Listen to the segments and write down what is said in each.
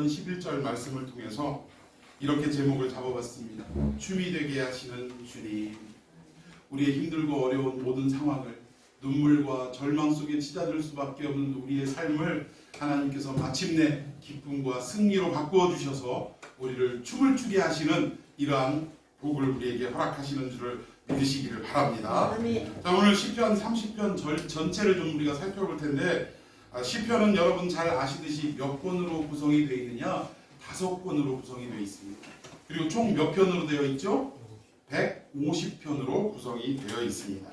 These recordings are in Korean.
30편 11절 말씀을 통해서 이렇게 제목을 잡아봤습니다. 춤이 되게 하시는 주님. 우리의 힘들고 어려운 모든 상황을, 눈물과 절망 속에 치닫을 수밖에 없는 우리의 삶을 하나님께서 마침내 기쁨과 승리로 바꾸어 주셔서 우리를 춤을 추게 하시는 이러한 복을 우리에게 허락하시는 줄을 믿으시기를 바랍니다. 자, 오늘 시편 30편 전체를 좀 우리가 살펴볼 텐데, 시편은 여러분 잘 아시듯이 몇 권으로 구성이 되어 있느냐? 5권으로 구성이 되어 있습니다. 그리고 총 몇 편으로 되어 있죠? 150편으로 구성이 되어 있습니다.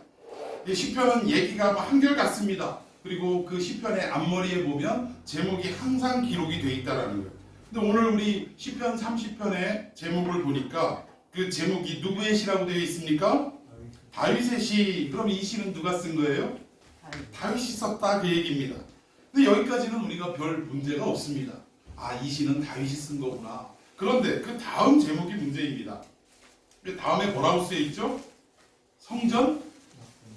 이 시편은 얘기가 한결같습니다. 그리고 그 시편의 앞머리에 보면 제목이 항상 기록이 되어 있다는 거예요. 근데 오늘 우리 시편 30편의 제목을 보니까 그 제목이 누구의 시라고 되어 있습니까? 다윗의 시. 그럼 이 시는 누가 쓴 거예요? 다윗이 썼다, 그 얘기입니다. 근데 여기까지는 우리가 별 문제가 없습니다. 아, 이 시는 다윗이 쓴 거구나. 그런데 그 다음 제목이 문제입니다. 그 다음에 뭐라고 쓰여 있죠? 성전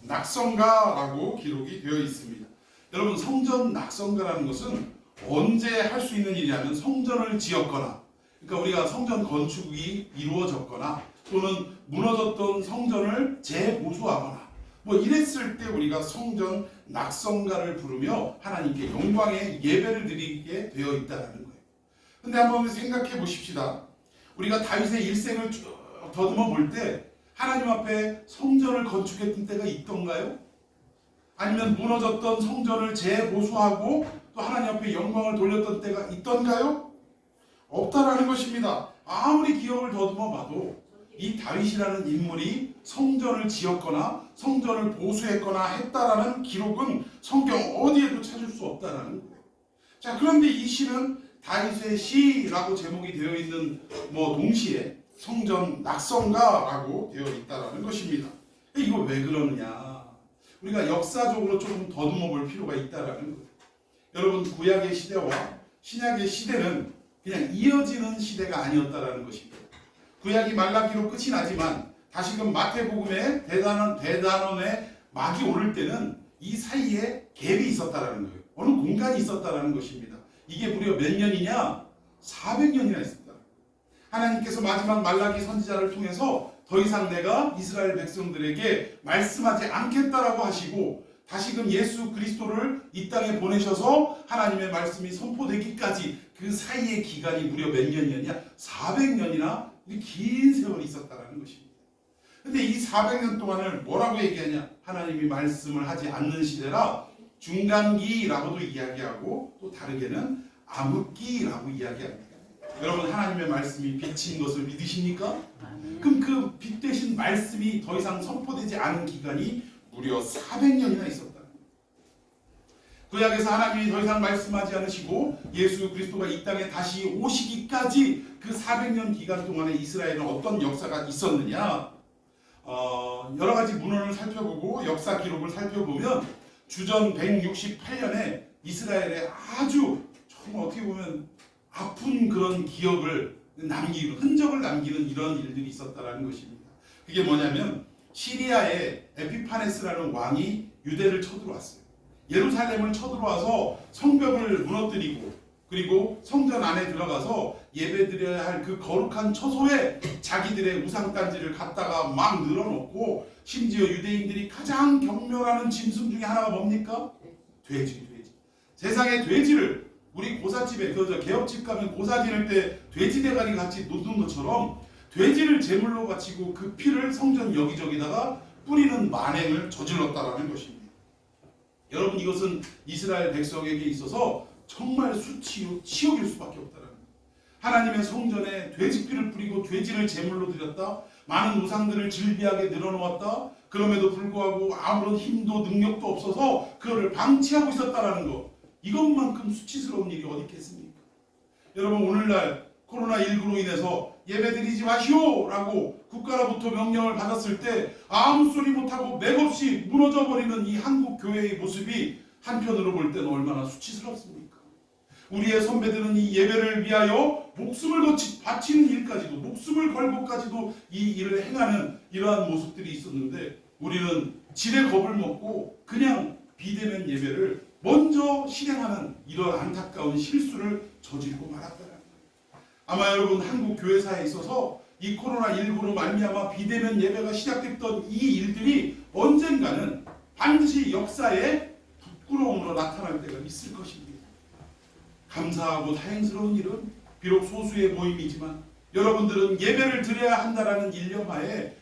낙성가라고 기록이 되어 있습니다. 여러분, 성전 낙성가라는 것은 언제 할 수 있는 일이냐면 성전을 지었거나, 그러니까 우리가 성전 건축이 이루어졌거나 또는 무너졌던 성전을 재보수하거나 뭐 이랬을 때 우리가 성전 낙성가를 부르며 하나님께 영광의 예배를 드리게 되어 있다는 거예요. 근데 한번 생각해 보십시다. 우리가 다윗의 일생을 쭉 더듬어 볼 때 하나님 앞에 성전을 건축했던 때가 있던가요? 아니면 무너졌던 성전을 재보수하고 또 하나님 앞에 영광을 돌렸던 때가 있던가요? 없다라는 것입니다. 아무리 기억을 더듬어 봐도 이 다윗이라는 인물이 성전을 지었거나 성전을 보수했거나 했다라는 기록은 성경 어디에도 찾을 수 없다라는 거예요. 자, 그런데 이 시는 다윗의 시라고 제목이 되어 있는 동시에 성전 낙성가라고 되어 있다라는 것입니다. 이거 왜 그러느냐? 우리가 역사적으로 조금 더듬어 볼 필요가 있다라는 거예요. 여러분, 구약의 시대와 신약의 시대는 그냥 이어지는 시대가 아니었다라는 것입니다. 구약이 말라기로 끝이 나지만 다시금 마태복음의 대단원의 막이 오를 때는 이 사이에 갭이 있었다라는 거예요. 어느 공간이 있었다라는 것입니다. 이게 무려 몇 년이냐? 400년이나 있었다. 하나님께서 마지막 말라기 선지자를 통해서 더 이상 내가 이스라엘 백성들에게 말씀하지 않겠다라고 하시고 다시금 예수 그리스도를 이 땅에 보내셔서 하나님의 말씀이 선포되기까지 그 사이의 기간이 무려 몇 년이었냐? 400년이나 긴 세월이 있었다는 것입니다. 근데 이 400년 동안을 뭐라고 얘기하냐? 하나님이 말씀을 하지 않는 시대라 중간기라고도 이야기하고 또 다르게는 암흑기라고 이야기합니다. 여러분, 하나님의 말씀이 빛인 것을 믿으십니까? 그럼 그 빛 대신 말씀이 더 이상 선포되지 않은 기간이 무려 400년이나 있었다. 구약에서 하나님이 더 이상 말씀하지 않으시고 예수 그리스도가 이 땅에 다시 오시기까지 그 400년 기간 동안에 이스라엘은 어떤 역사가 있었느냐? 여러 가지 문헌을 살펴보고 역사 기록을 살펴보면 주전 168년에 이스라엘의 아주 정말 어떻게 보면 아픈 그런 기억을 남기고 흔적을 남기는 이런 일들이 있었다는 것입니다. 그게 뭐냐면 시리아의 에피파네스라는 왕이 유대를 쳐들어왔어요. 예루살렘을 쳐들어와서 성벽을 무너뜨리고 그리고 성전 안에 들어가서 예배드려야 할 그 거룩한 처소에 자기들의 우상단지를 갖다가 막 늘어놓고 심지어 유대인들이 가장 경멸하는 짐승 중에 하나가 뭡니까? 돼지. 세상에 돼지를 우리 고사집에 개업집 가면 고사 지낼 때 돼지 대가리 같이 놓는 것처럼 돼지를 제물로 바치고 그 피를 성전 여기저기다가 뿌리는 만행을 저질렀다라는 것입니다. 여러분, 이것은 이스라엘 백성에게 있어서 정말 치욕일 수밖에 없다라는 거예요. 하나님의 성전에 돼지피를 뿌리고 돼지를 제물로 드렸다. 많은 우상들을 질비하게 늘어놓았다. 그럼에도 불구하고 아무런 힘도 능력도 없어서 그거를 방치하고 있었다라는 것. 이것만큼 수치스러운 일이 어디 있겠습니까? 여러분, 오늘날 코로나19로 인해서 예배드리지 마시오라고 국가로부터 명령을 받았을 때 아무 소리 못하고 맥없이 무너져버리는 이 한국 교회의 모습이 한편으로 볼 때는 얼마나 수치스럽습니까? 우리의 선배들은 이 예배를 위하여 목숨을 바치는 일까지도, 목숨을 걸고까지도 이 일을 행하는 이러한 모습들이 있었는데 우리는 지레 겁을 먹고 그냥 비대면 예배를 먼저 실행하는 이런 안타까운 실수를 저지르고 말았다는 거예요. 아마 여러분 한국 교회사에 있어서 이 코로나19로 말미암아 비대면 예배가 시작됐던 이 일들이 언젠가는 반드시 역사에 부끄러움으로 나타날 때가 있을 것입니다. 감사하고 다행스러운 일은 비록 소수의 모임이지만 여러분들은 예배를 드려야 한다라는 일념하에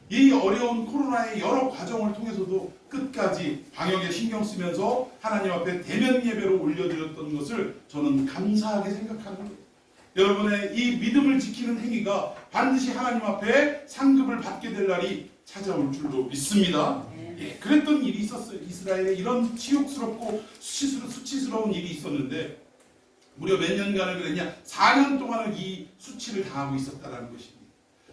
이 어려운 코로나의 여러 과정을 통해서도 끝까지 방역에 신경 쓰면서 하나님 앞에 대면 예배로 올려드렸던 것을 저는 감사하게 생각하는 거예요. 여러분의 이 믿음을 지키는 행위가 반드시 하나님 앞에 상급을 받게 될 날이 찾아올 줄로 믿습니다. 예, 그랬던 일이 있었어요. 이스라엘에 이런 치욕스럽고 수치스러운 일이 있었는데 무려 몇 년간을 그랬냐? 4년 동안을 이 수치를 당하고 있었다는 것입니다.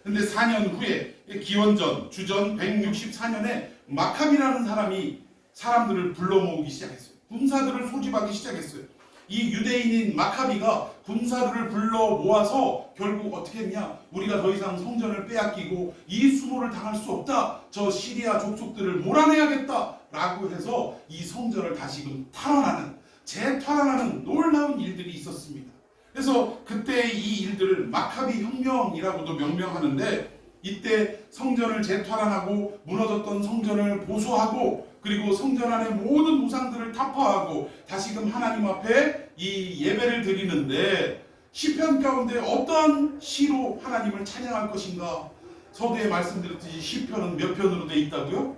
근데 4년 후에 기원전 주전 164년에 마카비라는 사람이 사람들을 불러 모으기 시작했어요. 군사들을 소집하기 시작했어요. 이 유대인인 마카비가 군사들을 불러 모아서 결국 어떻게 했냐? 우리가 더 이상 성전을 빼앗기고 이 수모를 당할 수 없다. 저 시리아 족속들을 몰아내야겠다. 라고 해서 이 성전을 다시금 탈환하는, 재탈환하는 놀라운 일들이 있었습니다. 그래서 그때 이 일들을 마카비 혁명이라고도 명명하는데 이때 성전을 재탈환하고 무너졌던 성전을 보수하고 그리고 성전 안의 모든 우상들을 타파하고 다시금 하나님 앞에 이 예배를 드리는데 시편 가운데 어떠한 시로 하나님을 찬양할 것인가? 서두에 말씀드렸듯이 시편은 몇 편으로 되어 있다고요?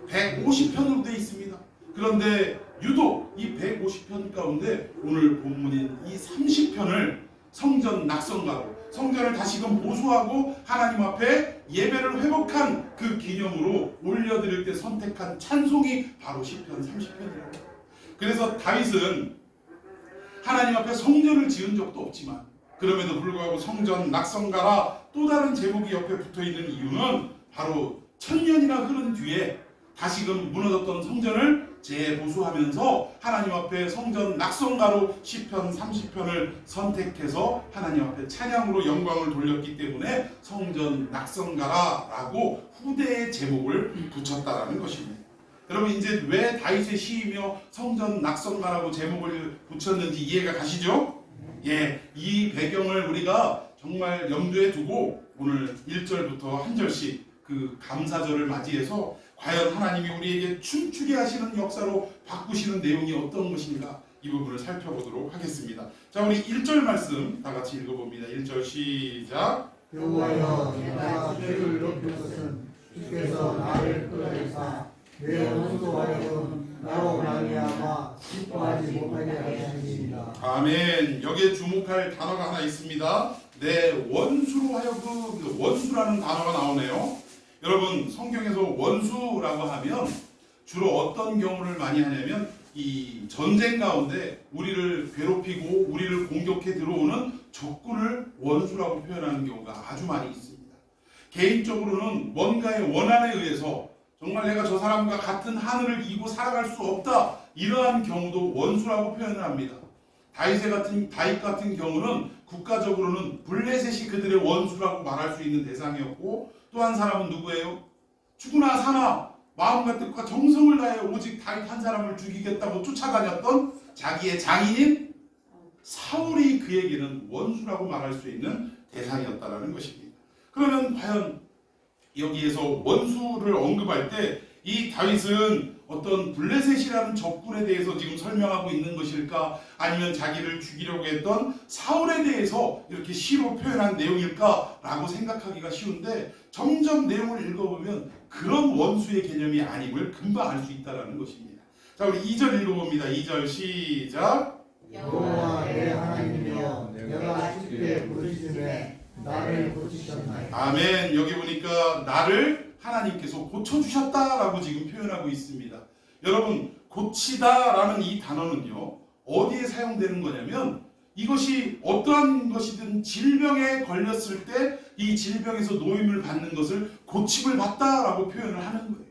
150편으로 되어 있습니다. 그런데 유독 이 150편 가운데 오늘 본문인 이 30편을 성전 낙성가로 성전을 다시금 보수하고 하나님 앞에 예배를 회복한 그 기념으로 올려드릴 때 선택한 찬송이 바로 시편 30편이라고. 그래서 다윗은 하나님 앞에 성전을 지은 적도 없지만 그럼에도 불구하고 성전 낙성가라 또 다른 제목이 옆에 붙어있는 이유는 바로 1000년이나 흐른 뒤에 다시금 무너졌던 성전을 재보수하면서 하나님 앞에 성전 낙성가로 시편 30편을 선택해서 하나님 앞에 찬양으로 영광을 돌렸기 때문에 성전 낙성가라라고 후대의 제목을 붙였다라는 것입니다. 여러분 이제 왜 다윗의 시이며 성전 낙성가라고 제목을 붙였는지 이해가 가시죠? 예, 이 배경을 우리가 정말 염두에 두고 오늘 1절부터 한 절씩 그 감사절을 맞이해서 과연 하나님이 우리에게 춤추게 하시는 역사로 바꾸시는 내용이 어떤 것인가 이 부분을 살펴보도록 하겠습니다. 자, 우리 1절 말씀 다 같이 읽어봅니다. 1절 시작. 여호와여 내가 죄를 높인 것은 주께서 나를 끌어내사 내 원수로 하여금 나로 말미암아 기뻐하지 못하게 하시니이다. 아멘. 여기에 주목할 단어가 하나 있습니다. 내 원수로 하여금, 원수라는 단어가 나오네요. 여러분 성경에서 원수라고 하면 주로 어떤 경우를 많이 하냐면 이 전쟁 가운데 우리를 괴롭히고 우리를 공격해 들어오는 적군을 원수라고 표현하는 경우가 아주 많이 있습니다. 개인적으로는 뭔가의 원한에 의해서 정말 내가 저 사람과 같은 하늘을 이고 살아갈 수 없다 이러한 경우도 원수라고 표현을 합니다. 다윗 같은 경우는 국가적으로는 블레셋이 그들의 원수라고 말할 수 있는 대상이었고 또 한 사람은 누구예요? 죽으나 사나 마음과 뜻과 정성을 다해 오직 다윗 한 사람을 죽이겠다고 쫓아다녔던 자기의 장인인 사울이 그에게는 원수라고 말할 수 있는 대상이었다는 것입니다. 그러면 과연 여기에서 원수를 언급할 때 이 다윗은 어떤 블레셋이라는 적군에 대해서 지금 설명하고 있는 것일까? 아니면 자기를 죽이려고 했던 사울에 대해서 이렇게 시로 표현한 내용일까? 라고 생각하기가 쉬운데 점점 내용을 읽어보면 그런 원수의 개념이 아님을 금방 알 수 있다는 것입니다. 자, 우리 2절 읽어봅니다. 2절 시작. 여호와 내 하나님이여 내가 주께 부르짖음에 나를 고치셨나이다. 아멘. 여기 보니까 나를 하나님께서 고쳐주셨다라고 지금 표현하고 있습니다. 여러분 고치다라는 이 단어는요 어디에 사용되는 거냐면 이것이 어떠한 것이든 질병에 걸렸을 때 이 질병에서 노임을 받는 것을 고침을 받다라고 표현을 하는 거예요.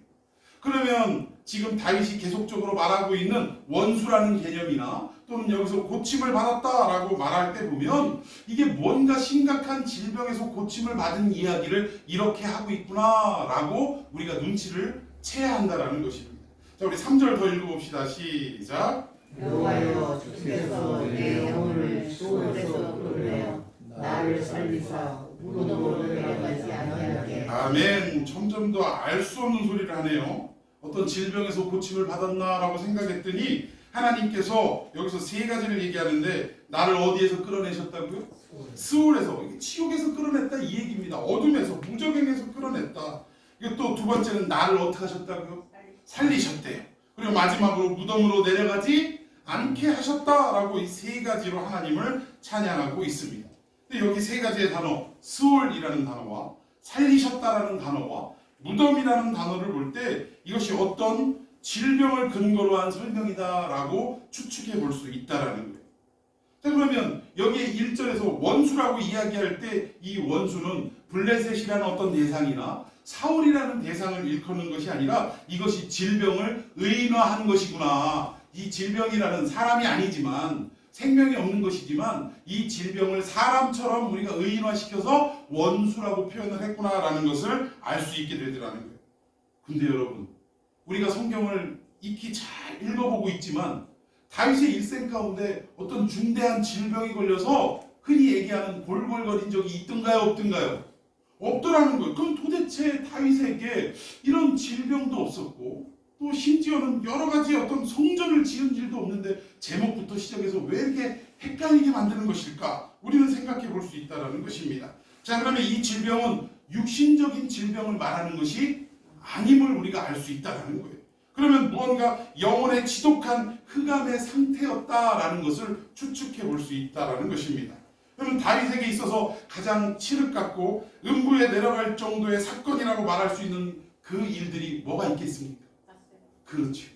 그러면 지금 다윗이 계속적으로 말하고 있는 원수라는 개념이나 또는 여기서 고침을 받았다라고 말할 때 보면 이게 뭔가 심각한 질병에서 고침을 받은 이야기를 이렇게 하고 있구나라고 우리가 눈치를 채야 한다라는 것입니다. 자, 우리 3절 더 읽어봅시다. 시작. 여호와여 주께서 내 영혼을 시온에서 끌어내어 나를 살리사 무덤으로 내려가지 아니하게. 아멘. 점점 더 알 수 없는 소리를 하네요. 어떤 질병에서 고침을 받았나라고 생각했더니 하나님께서 여기서 세 가지를 얘기하는데 나를 어디에서 끌어내셨다고요? 스올에서, 지옥에서 끌어냈다 이 얘기입니다. 어둠에서, 무적행에서 끌어냈다. 이거 또 두 번째는 나를 어떻게 하셨다고요? 살리셨대요. 그리고 마지막으로 무덤으로 내려가지 않게 하셨다라고 이 세 가지로 하나님을 찬양하고 있습니다. 근데 여기 세 가지의 단어, 스올이라는 단어와 살리셨다라는 단어와 무덤이라는 단어를 볼 때 이것이 어떤 질병을 근거로 한 설명이다라고 추측해 볼 수 있다라는 거예요. 자, 그러면 여기에 1절에서 원수라고 이야기할 때 이 원수는 블레셋이라는 어떤 대상이나 사울이라는 대상을 일컫는 것이 아니라 이것이 질병을 의인화한 것이구나. 이 질병이라는 사람이 아니지만 생명이 없는 것이지만 이 질병을 사람처럼 우리가 의인화시켜서 원수라고 표현을 했구나라는 것을 알 수 있게 되더라는 거예요. 근데 여러분, 우리가 성경을 익히 잘 읽어보고 있지만 다윗의 일생 가운데 어떤 중대한 질병이 걸려서 흔히 얘기하는 골골거린 적이 있던가요, 없던가요? 없더라는 거예요. 그럼 도대체 다윗에게 이런 질병도 없었고 또 심지어는 여러 가지 어떤 성전을 지은 일도 없는데 제목부터 시작해서 왜 이렇게 헷갈리게 만드는 것일까? 우리는 생각해 볼 수 있다는 것입니다. 자, 그러면 이 질병은 육신적인 질병을 말하는 것이 아님을 우리가 알 수 있다는 거예요. 그러면 무언가 영혼의 지독한 흑암의 상태였다라는 것을 추측해 볼 수 있다는 것입니다. 그러면 다윗에게 있어서 가장 칠흑같고 음부에 내려갈 정도의 사건이라고 말할 수 있는 그 일들이 뭐가 있겠습니까? 그렇죠.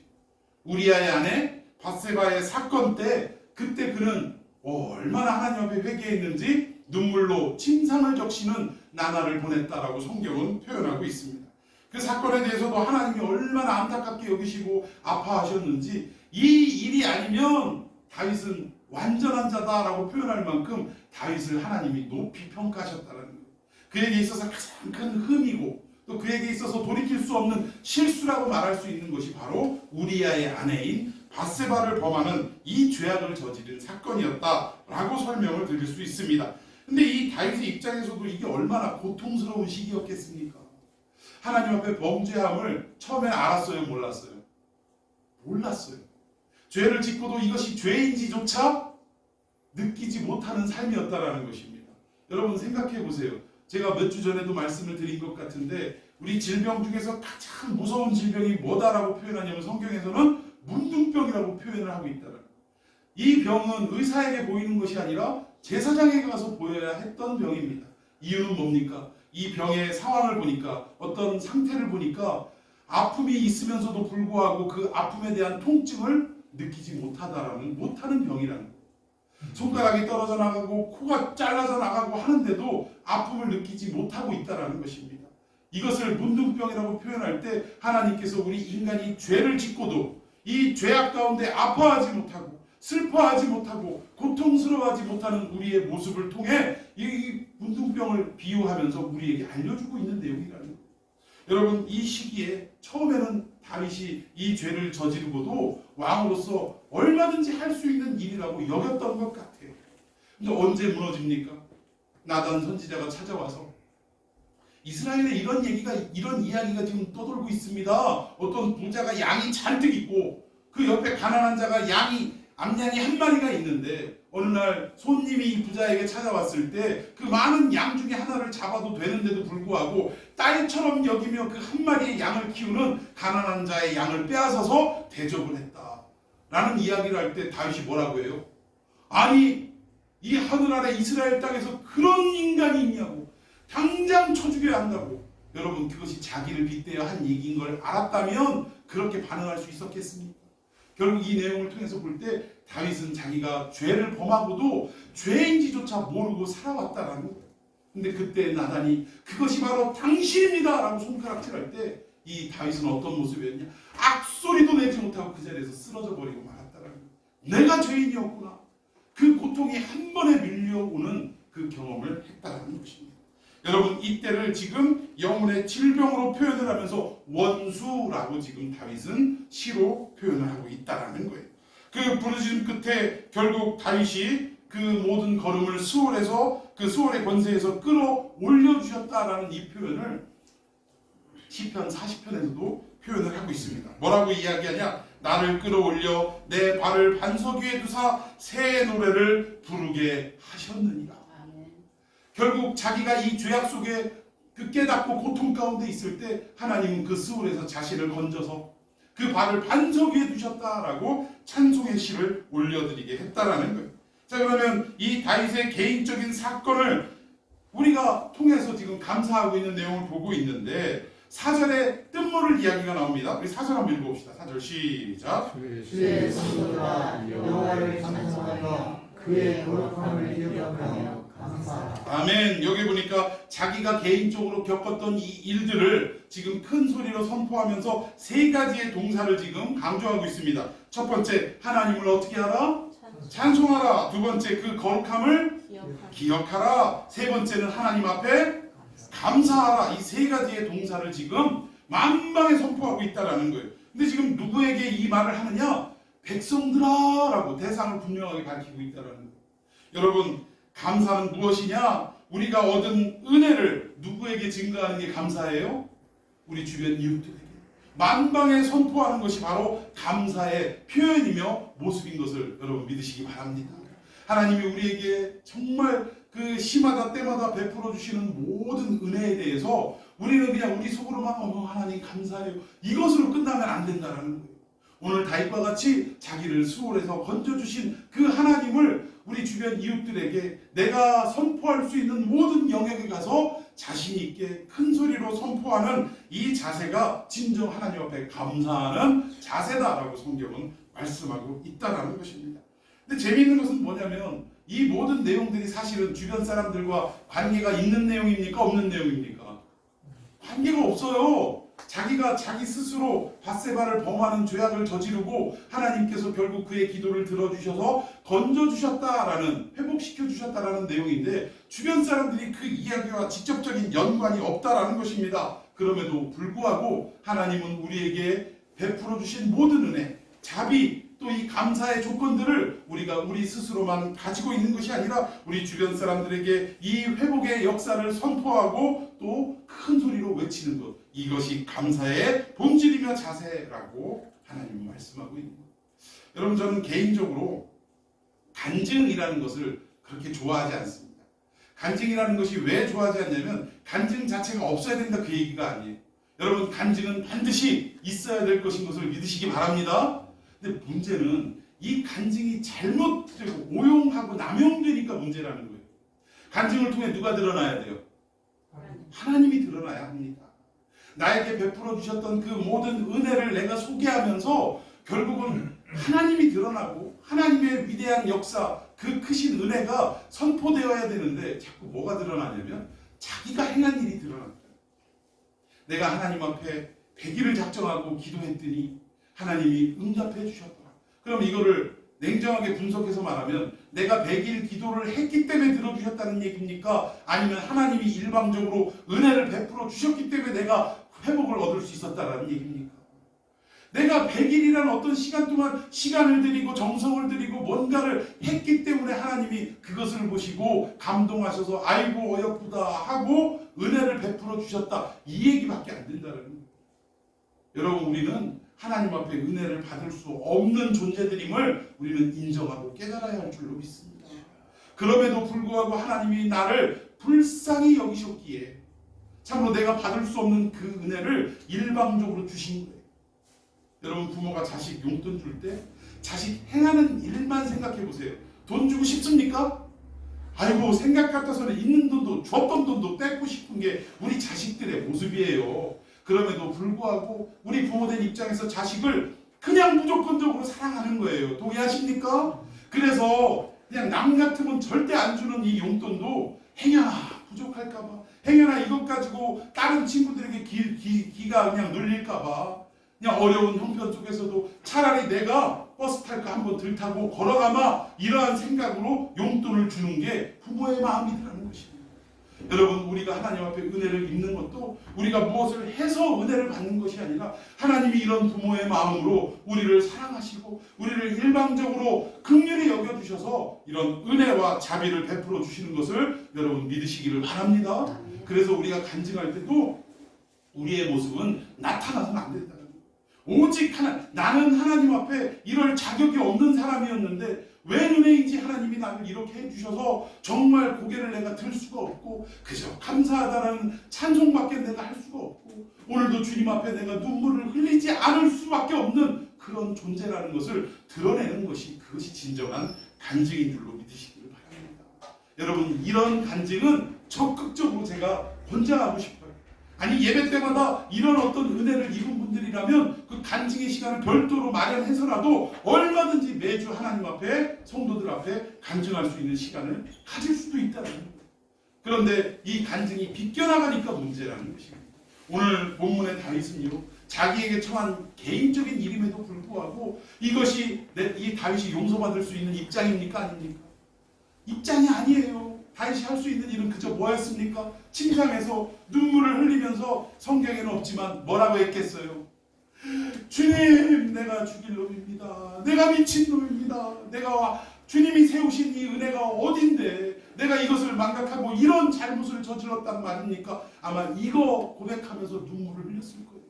우리아의 아내 밧세바의 사건 때 그때 그는 얼마나 하나님 앞에 회개했는지 눈물로 침상을 적시는 나날을 보냈다라고 성경은 표현하고 있습니다. 그 사건에 대해서도 하나님이 얼마나 안타깝게 여기시고 아파하셨는지 이 일이 아니면 다윗은 완전한 자다라고 표현할 만큼 다윗을 하나님이 높이 평가하셨다는 거예요. 그에게 있어서 가장 큰 흠이고 또 그에게 있어서 돌이킬 수 없는 실수라고 말할 수 있는 것이 바로 우리아의 아내인 밧세바를 범하는 이 죄악을 저지른 사건이었다라고 설명을 드릴 수 있습니다. 근데 이 다윗의 입장에서도 이게 얼마나 고통스러운 시기였겠습니까? 하나님 앞에 범죄함을 처음에 알았어요, 몰랐어요? 몰랐어요. 죄를 짓고도 이것이 죄인지조차 느끼지 못하는 삶이었다라는 것입니다. 여러분 생각해 보세요. 제가 몇 주 전에도 말씀을 드린 것 같은데 우리 질병 중에서 가장 무서운 질병이 뭐다라고 표현하냐면 성경에서는 문둥병이라고 표현을 하고 있다는 거예요. 이 병은 의사에게 보이는 것이 아니라 제사장에게 가서 보여야 했던 병입니다. 이유는 뭡니까? 이 병의 상황을 보니까 어떤 상태를 보니까 아픔이 있으면서도 불구하고 그 아픔에 대한 통증을 느끼지 못하는 병이라는 거예요. 손가락이 떨어져 나가고 코가 잘라져 나가고 하는데도 아픔을 느끼지 못하고 있다는 것입니다. 이것을 문둥병이라고 표현할 때 하나님께서 우리 인간이 죄를 짓고도 이 죄악 가운데 아파하지 못하고 슬퍼하지 못하고 고통스러워하지 못하는 우리의 모습을 통해 이 문둥병을 비유하면서 우리에게 알려주고 있는 내용이라는 거예요. 여러분 이 시기에 처음에는 다윗이 이 죄를 저지르고도 왕으로서 얼마든지 할 수 있는 일이라고 여겼던 것 같아요. 근데 언제 무너집니까? 나단 선지자가 찾아와서 이스라엘에 이런 이야기가 지금 떠돌고 있습니다. 어떤 부자가 양이 잔뜩 있고 그 옆에 가난한 자가 암양이 한 마리가 있는데 어느 날 손님이 이 부자에게 찾아왔을 때 그 많은 양 중에 하나를 잡아도 되는데도 불구하고 딸처럼 여기며 그 한 마리의 양을 키우는 가난한 자의 양을 빼앗아서 대접을 했다 라는 이야기를 할 때 다윗이 뭐라고 해요? 아니 이 하늘 아래 이스라엘 땅에서 그런 인간이 있냐고 당장 쳐 죽여야 한다고. 여러분 그것이 자기를 빗대어 한 얘기인 걸 알았다면 그렇게 반응할 수 있었겠습니까? 결국 이 내용을 통해서 볼 때 다윗은 자기가 죄를 범하고도 죄인지조차 모르고 살아왔다라는 거예요. 근데 그때 나단이 그것이 바로 당신입니다 라고 손가락질할 때 이 다윗은 어떤 모습이었냐? 악소리도 내지 못하고 그 자리에서 쓰러져 버리고 말았다라는 거예요. 내가 죄인이었구나. 그 고통이 한 번에 밀려오는 그 경험을 했다라는 것입니다. 여러분 이때를 지금 영혼의 질병으로 표현을 하면서 원수라고 지금 다윗은 시로 표현을 하고 있다라는 거예요. 그 부르짖음 끝에 결국 다윗이 그 모든 걸음을 수월에서 그 수월의 권세에서 끌어올려 주셨다라는 이 표현을 시편 40편에서도 표현을 하고 있습니다. 뭐라고 이야기하냐? 나를 끌어올려 내 발을 반석 위에 두사 새 노래를 부르게 하셨느니라. 결국 자기가 이 죄악 속에 그 깨닫고 고통 가운데 있을 때 하나님은 그 스올에서 자신을 건져서 그 발을 반석 위에 두셨다라고 찬송의 시를 올려드리게 했다라는 거예요. 자, 그러면 이 다윗의 개인적인 사건을 우리가 통해서 지금 감사하고 있는 내용을 보고 있는데 4절에 뜬모를 이야기가 나옵니다. 우리 4절 한번 읽어봅시다. 4절 시작. 주의 성도가 여호와를 찬송하며 그의 거룩함을 기억하며 감사하라. 아멘. 여기 보니까 자기가 개인적으로 겪었던 이 일들을 지금 큰 소리로 선포하면서 세 가지의 동사를 지금 강조하고 있습니다. 첫 번째, 하나님을 어떻게 하라? 찬송하라. 두 번째, 그 거룩함을 기억하라. 세 번째는 하나님 앞에 감사하라. 이 세 가지의 동사를 지금 만방에 선포하고 있다라는 거예요. 근데 지금 누구에게 이 말을 하느냐? 백성들아 라고 대상을 분명하게 밝히고 있다라는 거예요. 여러분, 감사는 무엇이냐? 우리가 얻은 은혜를 누구에게 증거하는 게 감사예요? 우리 주변 이웃들에게 만방에 선포하는 것이 바로 감사의 표현이며 모습인 것을 여러분 믿으시기 바랍니다. 하나님이 우리에게 정말 그 시마다 때마다 베풀어 주시는 모든 은혜에 대해서 우리는 그냥 우리 속으로만 하나님 감사해요 이것으로 끝나면 안 된다는 거예요. 오늘 다윗과 같이 자기를 수월에서 건져주신 그 하나님을 우리 주변 이웃들에게 내가 선포할 수 있는 모든 영역에 가서 자신 있게 큰 소리로 선포하는 이 자세가 진정 하나님 앞에 감사하는 자세다라고 성경은 말씀하고 있다라는 것입니다. 근데 재미있는 것은 뭐냐면 이 모든 내용들이 사실은 주변 사람들과 관계가 있는 내용입니까? 없는 내용입니까? 관계가 없어요. 자기가 자기 스스로 밧세바를 범하는 죄악을 저지르고 하나님께서 결국 그의 기도를 들어주셔서 건져주셨다라는, 회복시켜주셨다라는 내용인데 주변 사람들이 그 이야기와 직접적인 연관이 없다라는 것입니다. 그럼에도 불구하고 하나님은 우리에게 베풀어 주신 모든 은혜, 자비, 또 이 감사의 조건들을 우리가 우리 스스로만 가지고 있는 것이 아니라 우리 주변 사람들에게 이 회복의 역사를 선포하고 또 큰 소리로 외치는 것, 이것이 감사의 본질이며 자세라고 하나님은 말씀하고 있는 것. 여러분, 저는 개인적으로 간증이라는 것을 그렇게 좋아하지 않습니다. 간증이라는 것이 왜 좋아하지 않냐면 간증 자체가 없어야 된다 그 얘기가 아니에요. 여러분, 간증은 반드시 있어야 될 것인 것을 믿으시기 바랍니다. 근데 문제는 이 간증이 잘못되고 오용하고 남용되니까 문제라는 거예요. 간증을 통해 누가 드러나야 돼요? 하나님이 드러나야 합니다. 나에게 베풀어 주셨던 그 모든 은혜를 내가 소개하면서 결국은 하나님이 드러나고 하나님의 위대한 역사, 그 크신 은혜가 선포되어야 되는데 자꾸 뭐가 드러나냐면 자기가 행한 일이 드러납니다. 내가 하나님 앞에 100일을 작정하고 기도했더니 하나님이 응답해 주셨더라. 그럼 이거를 냉정하게 분석해서 말하면 내가 100일 기도를 했기 때문에 들어주셨다는 얘기입니까? 아니면 하나님이 일방적으로 은혜를 베풀어 주셨기 때문에 내가 회복을 얻을 수 있었다는 얘기입니까? 내가 100일이라는 어떤 시간 동안 시간을 들이고 정성을 들이고 뭔가를 했기 때문에 하나님이 그것을 보시고 감동하셔서 아이고 어여쁘다 하고 은혜를 베풀어 주셨다, 이 얘기밖에 안 된다는 거예요. 여러분, 우리는 하나님 앞에 은혜를 받을 수 없는 존재들임을 우리는 인정하고 깨달아야 할 줄로 믿습니다. 그럼에도 불구하고 하나님이 나를 불쌍히 여기셨기에 참으로 내가 받을 수 없는 그 은혜를 일방적으로 주신 거예요. 여러분, 부모가 자식 용돈 줄 때 자식 행하는 일만 생각해 보세요. 돈 주고 싶습니까? 아이고, 생각 같아서는 있는 돈도 줬던 돈도 뺏고 싶은 게 우리 자식들의 모습이에요. 그럼에도 불구하고 우리 부모된 입장에서 자식을 그냥 무조건적으로 사랑하는 거예요. 동의하십니까? 그래서 그냥 남 같으면 절대 안 주는 이 용돈도 행여나 부족할까봐, 행여나 이것 가지고 다른 친구들에게 기가 그냥 눌릴까봐 그냥 어려운 형편 속에서도 차라리 내가 버스 탈까 한번 들타고 걸어가마, 이러한 생각으로 용돈을 주는 게 부모의 마음이라는 것입니다. 여러분, 우리가 하나님 앞에 은혜를 입는 것도 우리가 무엇을 해서 은혜를 받는 것이 아니라 하나님이 이런 부모의 마음으로 우리를 사랑하시고 우리를 일방적으로 긍휼히 여겨주셔서 이런 은혜와 자비를 베풀어 주시는 것을 여러분 믿으시기를 바랍니다. 그래서 우리가 간증할 때도 우리의 모습은 나타나서는 안 된다는 거예요. 오직 나는 하나님 앞에 이럴 자격이 없는 사람이었는데 왜 은혜인지 하나님이 나를 이렇게 해주셔서 정말 고개를 내가 들 수가 없고 그저 감사하다라는 찬송밖에 내가 할 수가 없고 오늘도 주님 앞에 내가 눈물을 흘리지 않을 수밖에 없는 그런 존재라는 것을 드러내는 것이 그것이 진정한 간증인 줄로 믿으시기를 바랍니다. 여러분, 이런 간증은 적극적으로 제가 권장하고 싶어요. 아니, 예배 때마다 이런 어떤 은혜를 입은 분들이라면 그 간증의 시간을 별도로 마련해서라도 얼마든지 매주 하나님 앞에, 성도들 앞에 간증할 수 있는 시간을 가질 수도 있다는 거예요. 그런데 이 간증이 비껴나가니까 문제라는 것입니다. 오늘 본문의 다윗은요, 자기에게 처한 개인적인 일임에도 불구하고 이것이 이 다윗이 용서받을 수 있는 입장입니까? 아닙니까? 입장이 아니에요. 다윗이 할 수 있는 일은 그저 뭐였습니까? 침상에서 눈물을 흘리면서, 성경에는 없지만 뭐라고 했겠어요? 주님, 내가 죽일 놈입니다. 내가 미친 놈입니다. 내가 주님이 세우신 이 은혜가 어딘데 내가 이것을 망각하고 이런 잘못을 저질렀단 말입니까? 아마 이거 고백하면서 눈물을 흘렸을 거예요.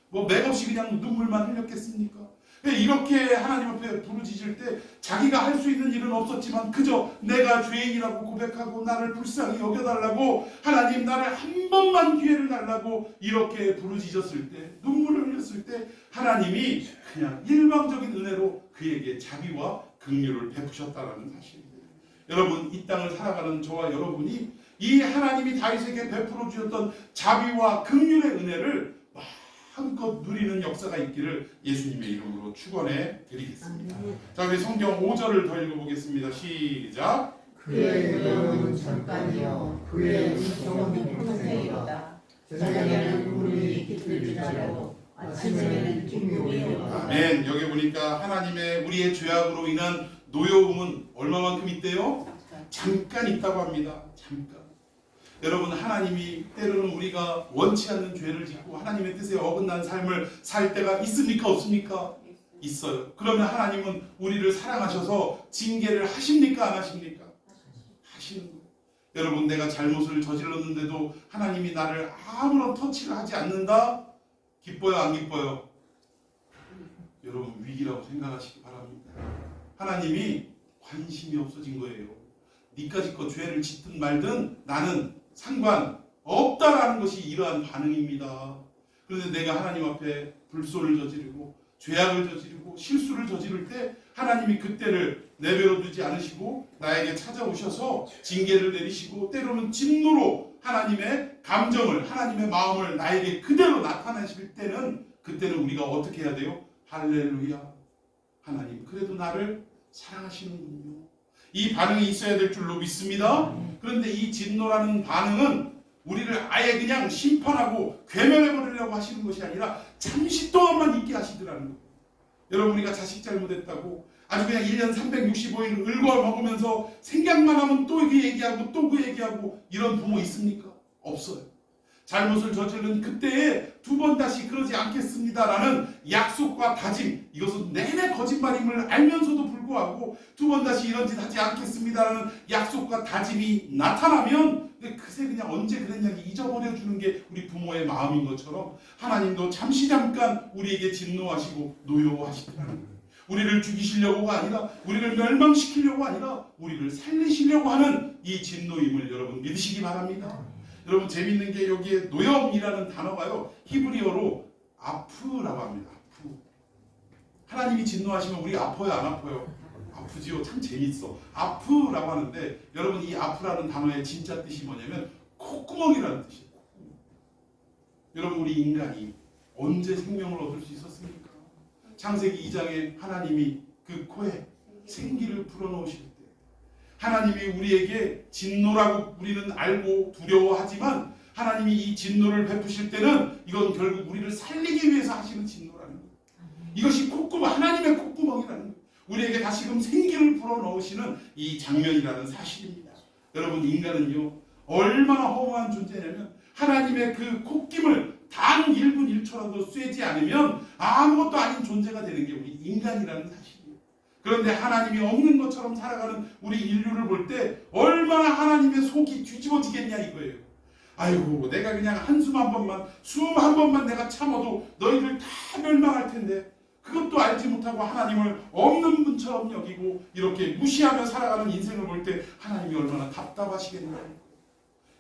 뭐 맥없이 그냥 눈물만 흘렸겠습니까? 이렇게 하나님 앞에 부르짖을 때 자기가 할 수 있는 일은 없었지만 그저 내가 죄인이라고 고백하고 나를 불쌍히 여겨달라고, 하나님 나를 한 번만 기회를 달라고 이렇게 부르짖었을 때, 눈물을 흘렸을 때 하나님이 그냥 일방적인 은혜로 그에게 자비와 긍휼을 베푸셨다라는 사실입니다. 여러분, 이 땅을 살아가는 저와 여러분이 이 하나님이 다윗에게 베풀어 주셨던 자비와 긍휼의 은혜를 한껏 누리는 역사가 있기를 예수님의 이름으로 축원해 드리겠습니다. 자, 우리 성경 5절을 더 읽어보겠습니다. 시작. 그의 노력은 잠깐이요 그의 은총은 평생이로다. 저녁에는 우리 기쁘게 자고 아침에는 기쁨이 오리로다. 아멘. 여기 보니까 하나님의 우리의 죄악으로 인한 노여움은 얼마만큼 있대요? 잠깐 있다고 합니다. 잠깐. 여러분, 하나님이 때로는 우리가 원치 않는 죄를 짓고 하나님의 뜻에 어긋난 삶을 살 때가 있습니까? 없습니까? 있어요. 그러면 하나님은 우리를 사랑하셔서 징계를 하십니까? 안 하십니까? 하시는 거예요. 여러분, 내가 잘못을 저질렀는데도 하나님이 나를 아무런 터치를 하지 않는다? 기뻐요? 안 기뻐요? 여러분, 위기라고 생각하시기 바랍니다. 하나님이 관심이 없어진 거예요. 니까짓 죄를 짓든 말든 나는 상관없다라는 것이 이러한 반응입니다. 그런데 내가 하나님 앞에 불소를 저지르고 죄악을 저지르고 실수를 저지를 때 하나님이 그때를 내버려 두지 않으시고 나에게 찾아오셔서 징계를 내리시고 때로는 진노로 하나님의 감정을, 하나님의 마음을 나에게 그대로 나타내실 때는, 그때는 우리가 어떻게 해야 돼요? 할렐루야, 하나님 그래도 나를 사랑하시는군요. 이 반응이 있어야 될 줄로 믿습니다. 그런데 이 진노라는 반응은 우리를 아예 그냥 심판하고 괴멸해버리려고 하시는 것이 아니라 잠시 동안만 있게 하시더라는 거예요. 여러분, 우리가 자식 잘못했다고 아주 그냥 1년 365일을 읊어 먹으면서 생각만 하면 또 그 얘기하고 또 그 얘기하고 이런 부모 있습니까? 없어요. 잘못을 저지른 그때에 두 번 다시 그러지 않겠습니다라는 약속과 다짐, 이것은 내내 거짓말임을 알면서도 불구하고 두 번 다시 이런 짓 하지 않겠습니다라는 약속과 다짐이 나타나면 그새 그냥 언제 그랬냐고 잊어버려 주는 게 우리 부모의 마음인 것처럼 하나님도 잠시 잠깐 우리에게 진노하시고 노여워하시더라는 거예요. 우리를 죽이시려고가 아니라, 우리를 멸망시키려고 아니라 우리를 살리시려고 하는 이 진노임을 여러분 믿으시기 바랍니다. 여러분, 재밌는 게 여기에 노염이라는 단어가요, 히브리어로 아프라고 합니다. 아프. 하나님이 진노하시면 우리 아파요, 안 아파요? 아프지요. 참 재밌어. 아프라고 하는데 여러분, 이 아프라는 단어의 진짜 뜻이 뭐냐면 콧구멍이라는 뜻이에요. 콧구멍. 여러분, 우리 인간이 언제 생명을 얻을 수 있었습니까? 창세기 2장에 하나님이 그 코에 생기를 불어넣으실 때, 하나님이 우리에게 진노라고 우리는 알고 두려워하지만 하나님이 이 진노를 베푸실 때는 이건 결국 우리를 살리기 위해서 하시는 진노라는 거예요. 이것이 콧구멍, 하나님의 콧구멍이라는 거예요. 우리에게 다시금 생기를 불어넣으시는 이 장면이라는 사실입니다. 여러분, 인간은요 얼마나 허무한 존재냐면 하나님의 그 콧김을 단 1분 1초라도 쐬지 않으면 아무것도 아닌 존재가 되는 게 우리 인간이라는 사실이에요. 그런데 하나님이 없는 것처럼 살아가는 우리 인류를 볼 때 얼마나 하나님의 속이 뒤집어지겠냐 이거예요. 아이고 내가 그냥 한숨 한 번만 숨 한 번만 내가 참아도 너희들 다 멸망할 텐데 그것도 알지 못하고 하나님을 없는 분처럼 여기고 이렇게 무시하며 살아가는 인생을 볼 때 하나님이 얼마나 답답하시겠나요?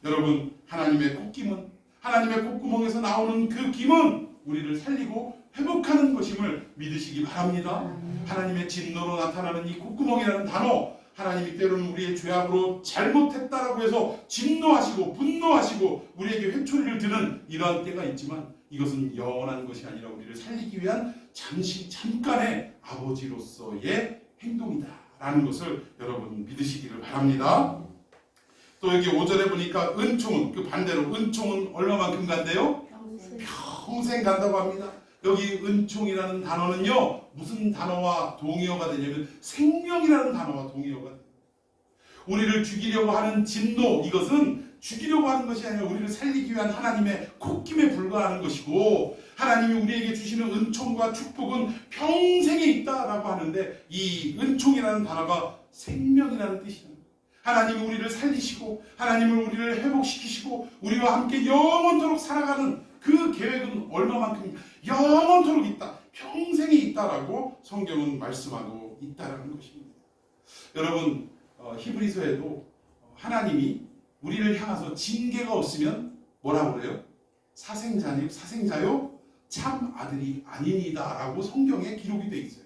여러분 하나님의 콧김은 하나님의 콧구멍에서 나오는 그 김은 우리를 살리고 회복하는 것임을 믿으시기 바랍니다. 하나님의 진노로 나타나는 이 콧구멍이라는 단어 하나님이 때로는 우리의 죄악으로 잘못했다라고 해서 진노하시고 분노하시고 우리에게 회초리를 드는 이러한 때가 있지만 이것은 영원한 것이 아니라 우리를 살리기 위한 잠깐의 아버지로서의 행동이다 라는 것을 여러분 믿으시기를 바랍니다. 또 여기 5절에 보니까 은총은 그 반대로 은총은 얼마만큼 간대요? 평생 간다고 합니다. 여기 은총이라는 단어는요 무슨 단어와 동의어가 되냐면 생명이라는 단어와 동의어가 돼요. 우리를 죽이려고 하는 진노 이것은 죽이려고 하는 것이 아니라 우리를 살리기 위한 하나님의 콧김에 불과하는 것이고 하나님이 우리에게 주시는 은총과 축복은 평생에 있다라고 하는데 이 은총이라는 단어가 생명이라는 뜻이에요. 하나님이 우리를 살리시고 하나님을 우리를 회복시키시고 우리와 함께 영원토록 살아가는 그 계획은 얼마만큼 영원토록 있다. 평생에 있다라고 성경은 말씀하고 있다라는 것입니다. 여러분 히브리서에도 하나님이 우리를 향해서 징계가 없으면 뭐라고 그래요? 사생자요 참 아들이 아닙니다라고 성경에 기록이 되어 있어요.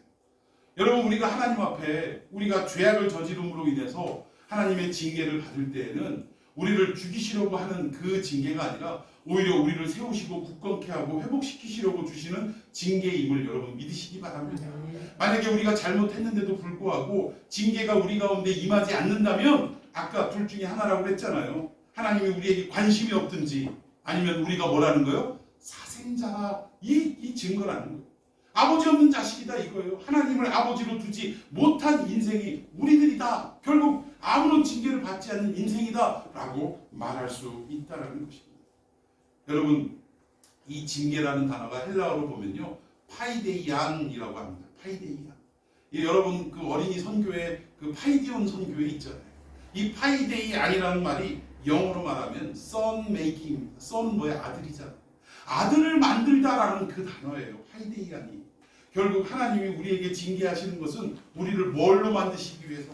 여러분 우리가 하나님 앞에 우리가 죄악을 저지름으로 인해서 하나님의 징계를 받을 때에는 우리를 죽이시려고 하는 그 징계가 아니라 오히려 우리를 세우시고 굳건케 하고 회복시키시려고 주시는 징계임을 여러분 믿으시기 바랍니다. 만약에 우리가 잘못했는데도 불구하고 징계가 우리 가운데 임하지 않는다면 아까 둘 중에 하나라고 했잖아요. 하나님이 우리에게 관심이 없든지 아니면 우리가 뭐라는 거예요? 사생자가 이 증거라는 거예요. 아버지 없는 자식이다 이거예요. 하나님을 아버지로 두지 못한 인생이 우리들이다. 결국 아무런 징계를 받지 않는 인생이다 라고 말할 수 있다는 것입니다. 여러분 이 징계라는 단어가 헬라어로 보면요 파이데이안이라고 합니다. 파이데이안. 여러분 그 어린이 선교회 그 파이디온 선교회 있잖아요. 이 파이데이안이라는 말이 영어로 말하면 son making. son은 뭐야? 아들이잖아요. 아들을 만들다라는 그 단어예요. 파이데이안이. 결국 하나님이 우리에게 징계하시는 것은 우리를 뭘로 만드시기 위해서?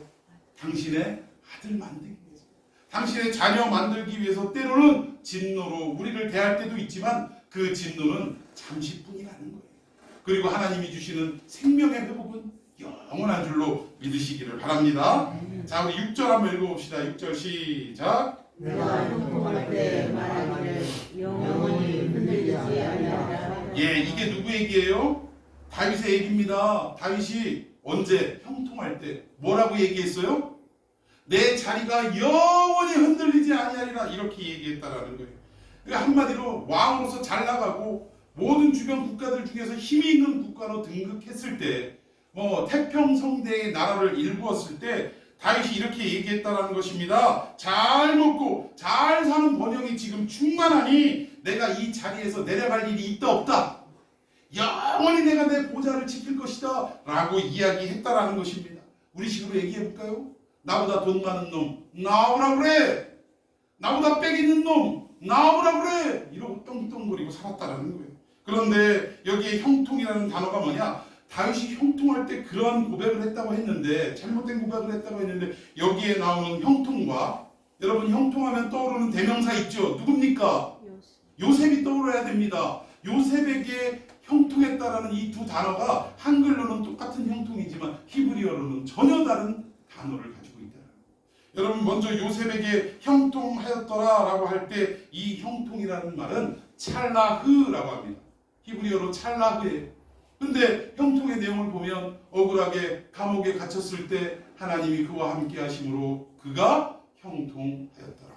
당신의 아들 만들기 위해서. 당신의 자녀 만들기 위해서 때로는 진노로 우리를 대할 때도 있지만 그 진노는 잠시뿐이라는 거예요. 그리고 하나님이 주시는 생명의 회복은 영원한 줄로 믿으시기를 바랍니다. 자 우리 6절 한번 읽어봅시다. 6절 시작. 내가 형통할 때 말하기를 영원히 흔들리지 아니하리라. 예, 이게 누구 얘기예요? 다윗의 얘기입니다. 다윗이 언제? 형통할 때 뭐라고 얘기했어요? 내 자리가 영원히 흔들리지 아니하리라 이렇게 얘기했다라는 거예요. 그러니까 한마디로 왕으로서 잘 나가고 모든 주변 국가들 중에서 힘이 있는 국가로 등극했을 때 태평성대의 나라를 일구었을 때 다윗이 이렇게 얘기했다라는 것입니다. 잘 먹고 잘 사는 번영이 지금 충만하니 내가 이 자리에서 내려갈 일이 있다 없다. 영원히 내가 내 보좌를 지킬 것이다 라고 이야기했다라는 것입니다. 우리 식으로 얘기해볼까요? 나보다 돈 많은 놈 나오라 그래. 나보다 빽 있는 놈 나오라 그래. 이러고 떵떵거리고 살았다라는 거예요. 그런데 여기에 형통이라는 단어가 뭐냐? 다윗이 형통할 때 그러한 고백을 했다고 했는데 잘못된 고백을 했다고 했는데 여기에 나오는 형통과 여러분 형통하면 떠오르는 대명사 있죠? 누굽니까? 요셉이 떠올라야 됩니다. 요셉에게 형통했다라는 이 두 단어가 한글로는 똑같은 형통이지만 히브리어로는 전혀 다른 단어를 가지고 있다. 여러분 먼저 요셉에게 형통하였더라라고 할 때 이 형통이라는 말은 찰라흐라고 합니다. 히브리어로 찰라흐예요. 근데 형통의 내용을 보면 억울하게 감옥에 갇혔을 때 하나님이 그와 함께 하심으로 그가 형통하였더라.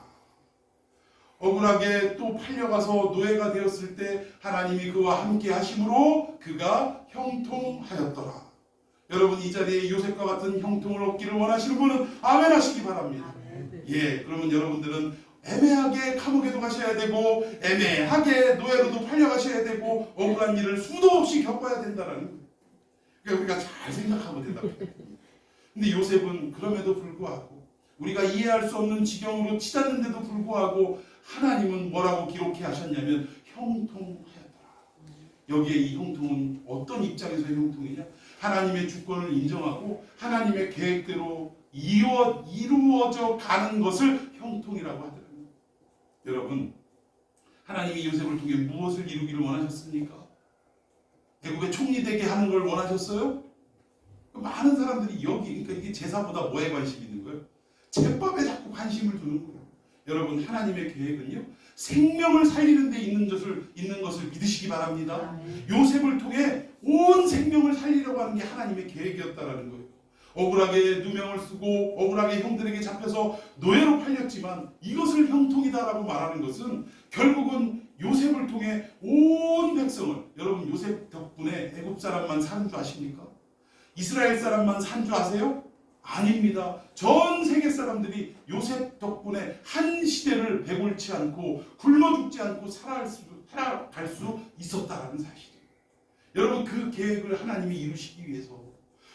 억울하게 또 팔려가서 노예가 되었을 때 하나님이 그와 함께 하심으로 그가 형통하였더라. 여러분 이 자리에 요셉과 같은 형통을 얻기를 원하시는 분은 아멘 하시기 바랍니다. 예, 그러면 여러분들은 애매하게 감옥에도 가셔야 되고 애매하게 노예로도 팔려가셔야 되고 억울한 일을 수도 없이 겪어야 된다는 거예요. 그러니까 우리가 잘 생각하면 된다고. 근데 요셉은 그럼에도 불구하고 우리가 이해할 수 없는 지경으로 치닫는데도 불구하고 하나님은 뭐라고 기록해 하셨냐면 형통하였더라. 여기에 이 형통은 어떤 입장에서의 형통이냐? 하나님의 주권을 인정하고 하나님의 계획대로 이루어져 가는 것을 형통이라고 하더라고요. 여러분, 하나님이 요셉을 통해 무엇을 이루기를 원하셨습니까? 애국의 총리 되게 하는 걸 원하셨어요? 많은 사람들이 그러니까 이게 제사보다 뭐에 관심 있는 거예요? 제밥에 자꾸 관심을 두는 거예요. 여러분, 하나님의 계획은요, 생명을 살리는 데 있는 것을 믿으시기 바랍니다. 요셉을 통해 온 생명을 살리려고 하는 게 하나님의 계획이었다라는 거예요. 억울하게 누명을 쓰고 억울하게 형들에게 잡혀서 노예로 팔렸지만 이것을 형통이다라고 말하는 것은 결국은 요셉을 통해 온 백성을, 여러분 요셉 덕분에 애굽 사람만 사는 줄 아십니까? 이스라엘 사람만 산 줄 아세요? 아닙니다. 전 세계 사람들이 요셉 덕분에 한 시대를 배골치 않고 굶어 죽지 않고 살아갈 수 있었다라는 사실이에요. 여러분, 그 계획을 하나님이 이루시기 위해서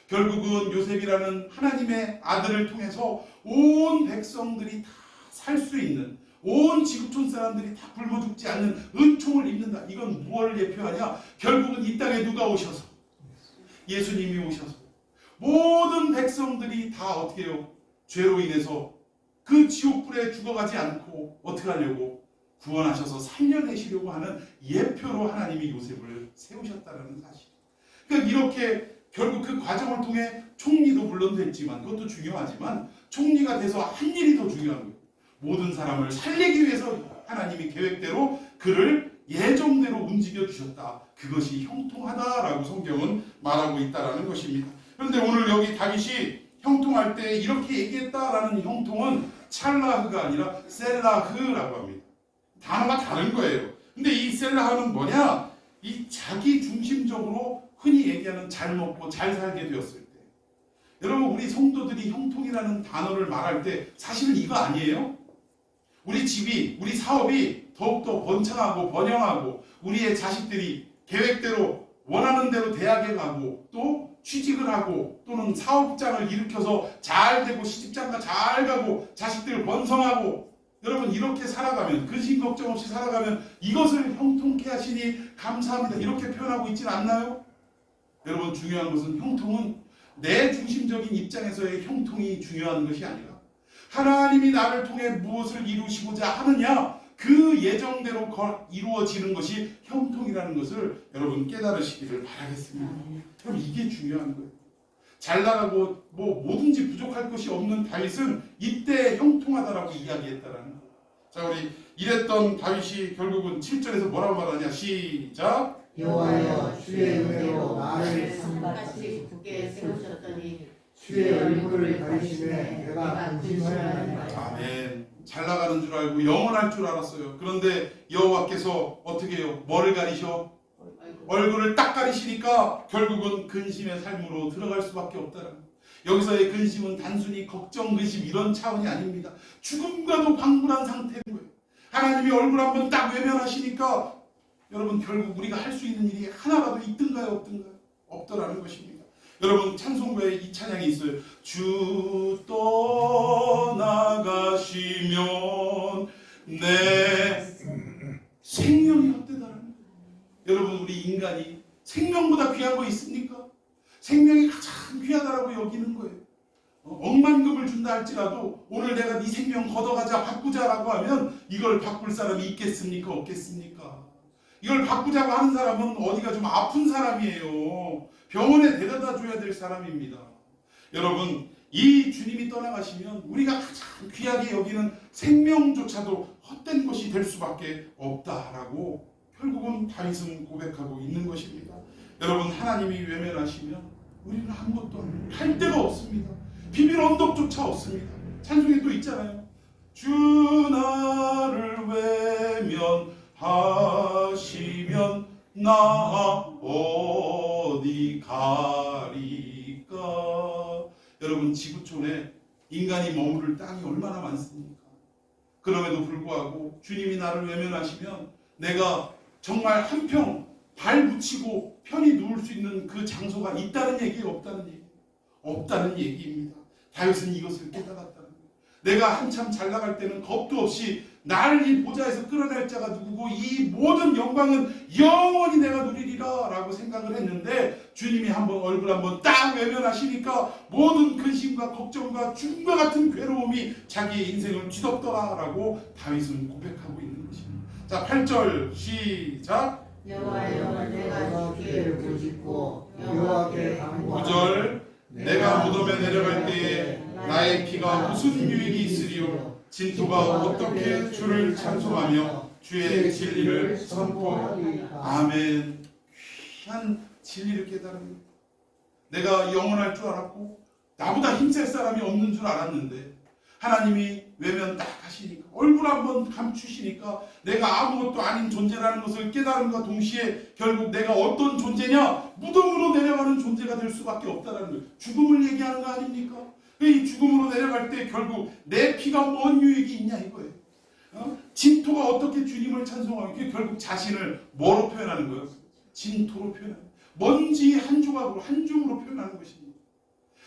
결국은 요셉이라는 하나님의 아들을 통해서 온 백성들이 다 살 수 있는, 온 지구촌 사람들이 다 굶어 죽지 않는 은총을 입는다. 이건 무엇을 예표하냐? 결국은 이 땅에 누가 오셔서? 예수님이 오셔서 모든 백성들이 다 어떻게 해요? 죄로 인해서 그 지옥불에 죽어가지 않고 어떻게 하려고? 구원하셔서 살려내시려고 하는 예표로 하나님이 요셉을 세우셨다는 사실. 그러니까 이렇게 결국 그 과정을 통해 총리도 물론 됐지만, 그것도 중요하지만 총리가 돼서 한 일이 더 중요한 거예요. 모든 사람을 살리기 위해서 하나님이 계획대로 그를 예정대로 움직여 주셨다. 그것이 형통하다라고 성경은 말하고 있다라는 것입니다. 그런데 오늘 여기 다윗이 형통할 때 이렇게 얘기했다라는 형통은 찰라흐가 아니라 셀라흐라고 합니다. 단어가 다른 거예요. 근데 이 셀라흐는 뭐냐? 이 자기 중심적으로 흔히 얘기하는 잘 먹고 잘 살게 되었을 때. 여러분, 우리 성도들이 형통이라는 단어를 말할 때 사실은 이거 아니에요? 우리 집이, 우리 사업이 더욱더 번창하고 번영하고 우리의 자식들이 계획대로 원하는 대로 대학에 가고 또 취직을 하고 또는 사업장을 일으켜서 잘 되고 시집장가 잘 가고 자식들 번성하고, 여러분 이렇게 살아가면, 근심 걱정 없이 살아가면 이것을 형통케 하시니 감사합니다 이렇게 표현하고 있진 않나요? 여러분, 중요한 것은 형통은 내 중심적인 입장에서의 형통이 중요한 것이 아니라 하나님이 나를 통해 무엇을 이루시고자 하느냐, 그 예정대로 이루어지는 것이 형통이라는 것을 여러분 깨달으시기를 바라겠습니다. 그럼 이게 중요한 거예요. 잘 나가고 뭐든지 부족할 것이 없는 다윗은 이때 형통하다라고 이야기했다라는 거예요. 자, 우리 이랬던 다윗이 결국은 7절에서 뭐라고 말하냐? 시작. 여호와여, 주의 은혜로 나를 산같이 굳게 세우셨더니 주의 얼굴을 가리시매 내가 안심하였나이다. 아멘. 잘 나가는 줄 알고 영원할 줄 알았어요. 그런데 여호와께서 어떻게 해요? 뭐를 가리셔? 얼굴을 딱 가리시니까 결국은 근심의 삶으로 들어갈 수밖에 없다는 거예요. 여기서의 근심은 단순히 걱정, 근심 이런 차원이 아닙니다. 죽음과도 방불한 상태인 거예요. 하나님이 얼굴 한번 딱 외면하시니까 여러분 결국 우리가 할 수 있는 일이 하나라도 있든가요, 없든가요? 없더라는 것입니다. 여러분, 찬송가에 이 찬양이 있어요. 주 떠나가시면 내 생명이 헛되다라는 거예요. 여러분, 우리 인간이 생명보다 귀한 거 있습니까? 생명이 가장 귀하다라고 여기는 거예요. 억만 금을 준다 할지라도 오늘 내가 네 생명 걷어가자, 바꾸자라고 하면 이걸 바꿀 사람이 있겠습니까? 없겠습니까? 이걸 바꾸자고 하는 사람은 어디가 좀 아픈 사람이에요. 병원에 데려다 줘야 될 사람입니다. 여러분, 이 주님이 떠나가시면 우리가 가장 귀하게 여기는 생명조차도 헛된 것이 될 수밖에 없다라고 결국은 다윗은 고백하고 있는 것입니다. 여러분, 하나님이 외면하시면 우리는 아무것도 할 데가 없습니다. 비빌 언덕조차 없습니다. 찬송에 또 있잖아요. 주 나를 외면하시면 나 어디 가리까. 여러분, 지구촌에 인간이 머무를 땅이 얼마나 많습니까? 그럼에도 불구하고 주님이 나를 외면하시면 내가 정말 한평 발 붙이고 편히 누울 수 있는 그 장소가 있다는 얘기예요? 없다는 얘기예요? 없다는 얘기입니다. 다윗은 이것을 깨달았다는 거예요. 내가 한참 잘 나갈 때는 겁도 없이 나를 이 보좌에서 끌어낼 자가 누구고 이 모든 영광은 영원히 내가 누리리라 라고 생각을 했는데 주님이 한번 얼굴 한번 딱 외면하시니까 모든 근심과 걱정과 죽음과 같은 괴로움이 자기의 인생을 뒤덮더라 라고 다윗은 고백하고 있는 것입니다. 자, 8절 시작. 여호와여 내가 주께 부르짖고 여호와께 간구하노니 9절 내가 무덤에 내려갈 때에 나의 피가 무슨 유익이 있으리요 진토가 어떻게 주를 찬송하며 주의 진리를 선포하리. 아멘. 귀한 진리를 깨달은 내가 영원할 줄 알았고 나보다 힘쓸 사람이 없는 줄 알았는데 하나님이 외면 딱 하시니까 얼굴 한번 감추시니까 내가 아무것도 아닌 존재라는 것을 깨달음과 동시에 결국 내가 어떤 존재냐? 무덤으로 내려가는 존재가 될 수밖에 없다는 거예요. 죽음을 얘기하는 거 아닙니까? 이 죽음으로 내려갈 때 결국 내 피가 뭔 유익이 있냐 이거예요. 진토가 어떻게 주님을 찬송하고 결국 자신을 뭐로 표현하는 거예요? 진토로 표현하는 거예요. 먼지 한 조각으로 한 줌으로 표현하는 것입니다.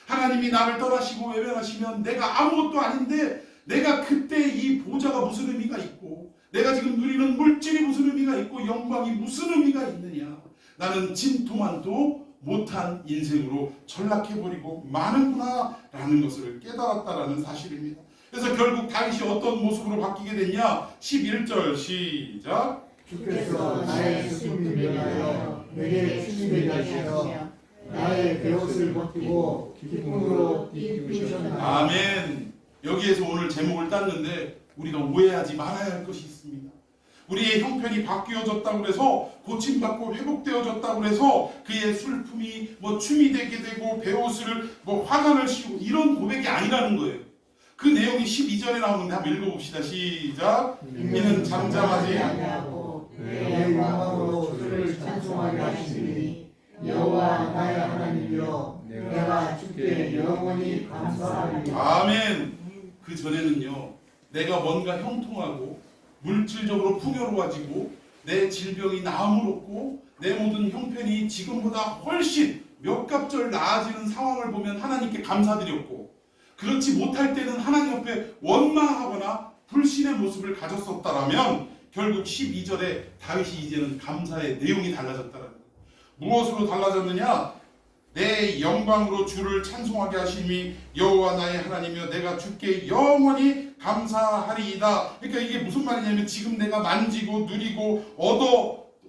하나님이 나를 떠나시고 외면하시면 내가 아무것도 아닌데 내가 그때 이 보좌가 무슨 의미가 있고 내가 지금 누리는 물질이 무슨 의미가 있고 영광이 무슨 의미가 있느냐. 나는 진토만도 못한 인생으로 전락해버리고 마는구나 라는 것을 깨달았다라는 사실입니다. 그래서 결국 다윗이 어떤 모습으로 바뀌게 됐냐. 11절 시작. 주께서 나의 슬픔을 면하여 내게 춤이 되게 하시며 나의 베옷을 벗기고 기쁨으로 입히셨나이다. 아멘. 여기에서 오늘 제목을 땄는데 우리가 오해하지 말아야 할 것이 있습니다. 우리의 형편이 바뀌어졌다고 해서 고침받고 회복되어졌다고 해서 그의 슬픔이 춤이 되게 되고 베옷을 화관을 씌우고 이런 고백이 아니라는 거예요. 그 내용이 12절에 나오는데 한번 읽어봅시다. 시작. 이는 잠잠하지 아니하고 내 영광으로 주를 찬송하게 하시니 여호와 나의 하나님이여 내가 주께 영원히 감사하리. 아멘. 그 전에는요 내가 뭔가 형통하고 물질적으로 풍요로워지고 내 질병이 나음을 얻고 내 모든 형편이 지금보다 훨씬 몇 갑절 나아지는 상황을 보면 하나님께 감사드렸고 그렇지 못할 때는 하나님 앞에 원망하거나 불신의 모습을 가졌었다라면 결국 12절에 다윗이 이제는 감사의 내용이 달라졌다는 거예요. 무엇으로 달라졌느냐? 내 영광으로 주를 찬송하게 하심이 여호와 나의 하나님이여 내가 주께 영원히 감사하리이다. 그러니까 이게 무슨 말이냐면 지금 내가 만지고 누리고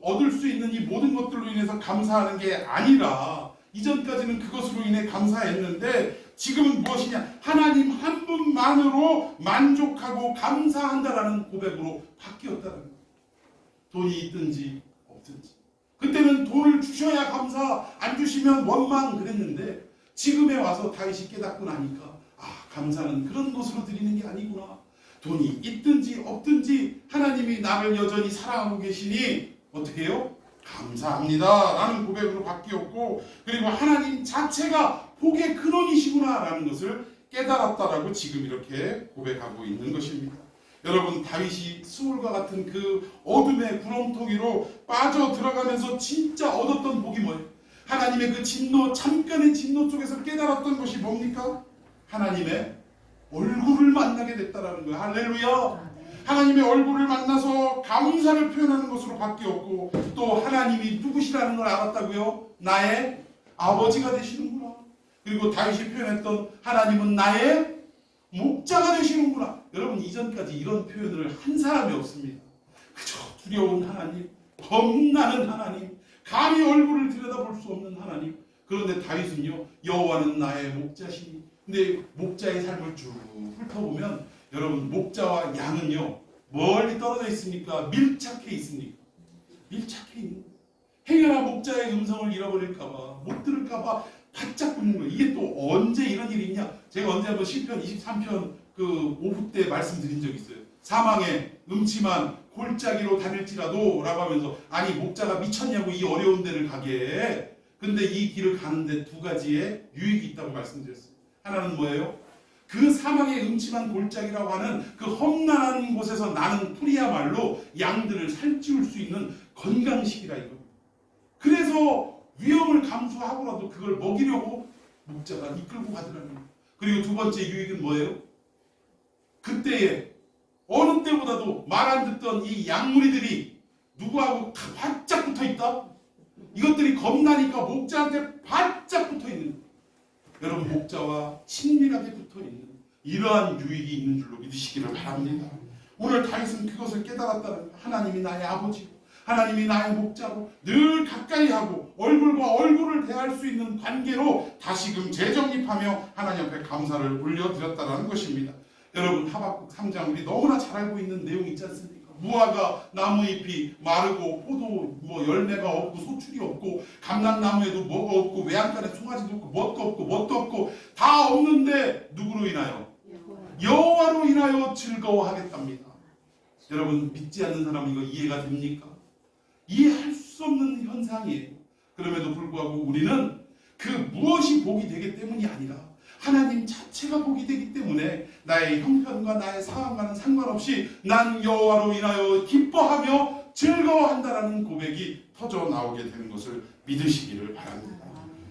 얻을 수 있는 이 모든 것들로 인해서 감사하는 게 아니라 이전까지는 그것으로 인해 감사했는데 지금은 무엇이냐? 하나님 한 분만으로 만족하고 감사한다라는 고백으로 바뀌었다는 거예요. 돈이 있든지 없든지. 그때는 돈을 주셔야 감사, 안 주시면 원망 그랬는데 지금에 와서 다윗이 깨닫고 나니까 감사는 그런 것으로 드리는 게 아니구나. 돈이 있든지 없든지 하나님이 나를 여전히 사랑하고 계시니 어떻게 해요? 감사합니다 라는 고백으로 바뀌었고 그리고 하나님 자체가 복의 근원이시구나 라는 것을 깨달았다라고 지금 이렇게 고백하고 있는 것입니다. 여러분 다윗이 수울과 같은 그 어둠의 구렁텅이로 빠져 들어가면서 진짜 얻었던 복이 뭐예요? 하나님의 그 진노, 잠깐의 진노 속에서 깨달았던 것이 뭡니까? 하나님의 얼굴을 만나게 됐다라는 거예요. 할렐루야. 하나님의 얼굴을 만나서 감사를 표현하는 것으로 바뀌었고 또 하나님이 누구시라는 걸 알았다고요? 나의 아버지가 되시는구나. 그리고 다윗이 표현했던 하나님은 나의 목자가 되시는구나. 여러분 이전까지 이런 표현을 한 사람이 없습니다. 그저 두려운 하나님, 겁나는 하나님, 감히 얼굴을 들여다볼 수 없는 하나님. 그런데 다윗은요 여호와는 나의 목자시니. 근데 목자의 삶을 쭉 훑어보면 여러분 목자와 양은요 멀리 떨어져 있습니까? 밀착해 있습니까? 밀착해 있는 거예요. 행여나 목자의 음성을 잃어버릴까봐 못 들을까봐 바짝 붙는 거예요. 이게 또 언제 이런 일이 있냐? 제가 언제 한번 시편 23편 그 오후 때 말씀드린 적이 있어요. 사망의 음침한 골짜기로 다닐지라도 라고 하면서 아니 목자가 미쳤냐고 이 어려운 데를 가게. 근데 이 길을 가는데 두 가지의 유익이 있다고 말씀드렸어요. 하나는 뭐예요? 그 사망의 음침한 골짜기라고 하는 그 험난한 곳에서 나는 풀이야말로 양들을 살찌울 수 있는 건강식이라 이겁니다. 그래서 위험을 감수하고라도 그걸 먹이려고 목자가 이끌고 가더라는 거예요. 그리고 두 번째 유익은 뭐예요? 그때에 어느 때보다도 말 안 듣던 이 양무리들이 누구하고 바짝 붙어 있다? 이것들이 겁나니까 목자한테 바짝 붙어 있는 거예요. 여러분, 목자와 친밀하게 붙어 있는 이러한 유익이 있는 줄로 믿으시기를 바랍니다. 오늘 다윗은 그것을 깨달았다는 거예요. 하나님이 나의 아버지고 하나님이 나의 목자로 늘 가까이 하고 얼굴과 얼굴을 대할 수 있는 관계로 다시금 재정립하며 하나님 앞에 감사를 올려드렸다는 것입니다. 여러분, 하박국 3장 우리 너무나 잘 알고 있는 내용 있지 않습니까? 무화과 나무잎이 마르고 포도 열매가 없고 소출이 없고 감람나무에도 뭐가 없고 외양간에 송아지도 없고 뭣도 없고 다 없는데 누구로 인하여? 여호와로 인하여 즐거워하겠답니다. 여러분, 믿지 않는 사람 이거 이해가 됩니까? 이해할 수 없는 현상이에요. 그럼에도 불구하고 우리는 그 무엇이 복이 되기 때문이 아니라 하나님 자체가 복이 되기 때문에 나의 형편과 나의 상황과는 상관없이 난 여호와로 인하여 기뻐하며 즐거워한다라는 고백이 터져 나오게 되는 것을 믿으시기를 바랍니다.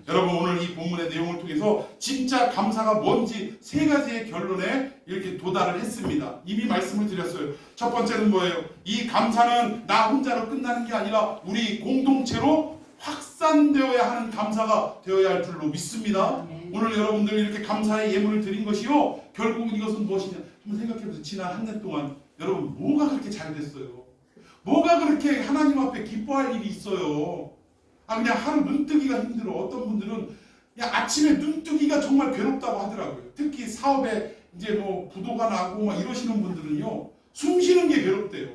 여러분, 오늘 이 본문의 내용을 통해서 진짜 감사가 뭔지 세 가지의 결론에 이렇게 도달을 했습니다. 이미 말씀을 드렸어요. 첫 번째는 뭐예요? 이 감사는 나 혼자로 끝나는 게 아니라 우리 공동체로 확산되어야 하는 감사가 되어야 할 줄로 믿습니다. 오늘 여러분들 이렇게 감사의 예물을 드린 것이요, 결국은 이것은 무엇이냐? 한번 생각해보세요. 지난 한 해 동안 여러분 뭐가 그렇게 잘 됐어요? 뭐가 그렇게 하나님 앞에 기뻐할 일이 있어요? 그냥 하루 눈 뜨기가 힘들어. 어떤 분들은 그냥 아침에 눈 뜨기가 정말 괴롭다고 하더라고요. 특히 사업에 이제 부도가 나고 막 이러시는 분들은요, 숨 쉬는 게 괴롭대요.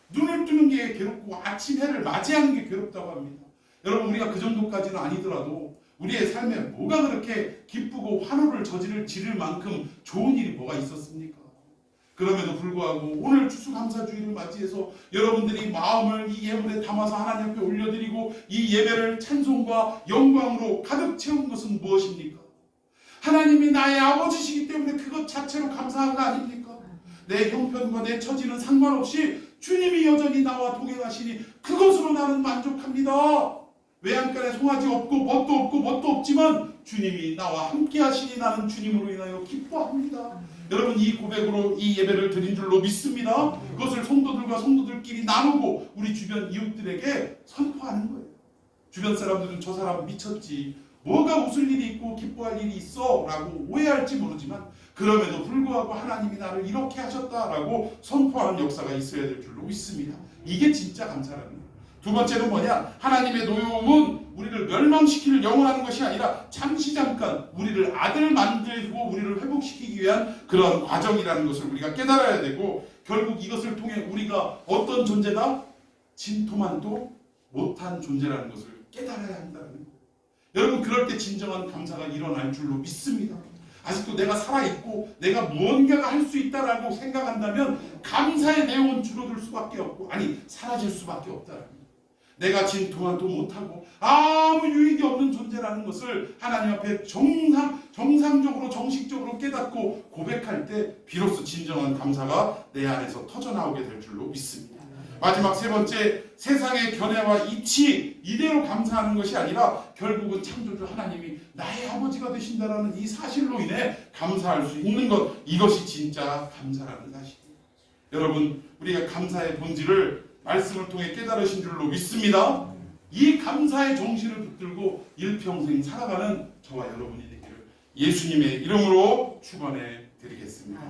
눈을 뜨는 게 괴롭고 아침 해를 맞이하는 게 괴롭다고 합니다. 여러분, 우리가 그 정도까지는 아니더라도 우리의 삶에 뭐가 그렇게 기쁘고 환호를 지를 만큼 좋은 일이 뭐가 있었습니까? 그럼에도 불구하고 오늘 추수감사주의를 맞이해서 여러분들이 마음을 이 예물에 담아서 하나님 앞에 올려드리고 이 예배를 찬송과 영광으로 가득 채운 것은 무엇입니까? 하나님이 나의 아버지시기 때문에 그것 자체로 감사한 거 아닙니까? 내 형편과 내 처지는 상관없이 주님이 여전히 나와 동행하시니 그것으로 나는 만족합니다. 외양간에 송아지 없고 뭣도 없지만 주님이 나와 함께 하시니 나는 주님으로 인하여 기뻐합니다. 여러분, 이 고백으로 이 예배를 드린 줄로 믿습니다. 그것을 성도들과 성도들끼리 나누고 우리 주변 이웃들에게 선포하는 거예요. 주변 사람들은 저 사람 미쳤지, 뭐가 웃을 일이 있고 기뻐할 일이 있어 라고 오해할지 모르지만 그럼에도 불구하고 하나님이 나를 이렇게 하셨다라고 선포하는 역사가 있어야 될 줄로 믿습니다. 이게 진짜 감사라는 거예요. 두 번째는 뭐냐? 하나님의 노여움은 우리를 멸망시키는 영원하는 것이 아니라 잠시 잠깐 우리를 아들 만들고 우리를 회복시키기 위한 그런 과정이라는 것을 우리가 깨달아야 되고, 결국 이것을 통해 우리가 어떤 존재다? 진토만도 못한 존재라는 것을 깨달아야 한다는 거예요. 여러분, 그럴 때 진정한 감사가 일어날 줄로 믿습니다. 아직도 내가 살아있고 내가 무언가가 할 수 있다라고 생각한다면 감사의 내용은 줄어들 수밖에 없고, 사라질 수밖에 없다는 거예요. 내가 진토만도 못하고 아무 유익이 없는 존재라는 것을 하나님 앞에 정상적으로 정식적으로 깨닫고 고백할 때 비로소 진정한 감사가 내 안에서 터져나오게 될 줄로 믿습니다. 마지막 세 번째, 세상의 견해와 이치 이대로 감사하는 것이 아니라 결국은 창조주 하나님이 나의 아버지가 되신다라는 이 사실로 인해 감사할 수 있는 것, 이것이 진짜 감사라는 사실이에요. 여러분, 우리가 감사의 본질을 말씀을 통해 깨달으신 줄로 믿습니다. 이 감사의 정신을 붙들고 일평생 살아가는 저와 여러분이 되기를 예수님의 이름으로 축원해 드리겠습니다.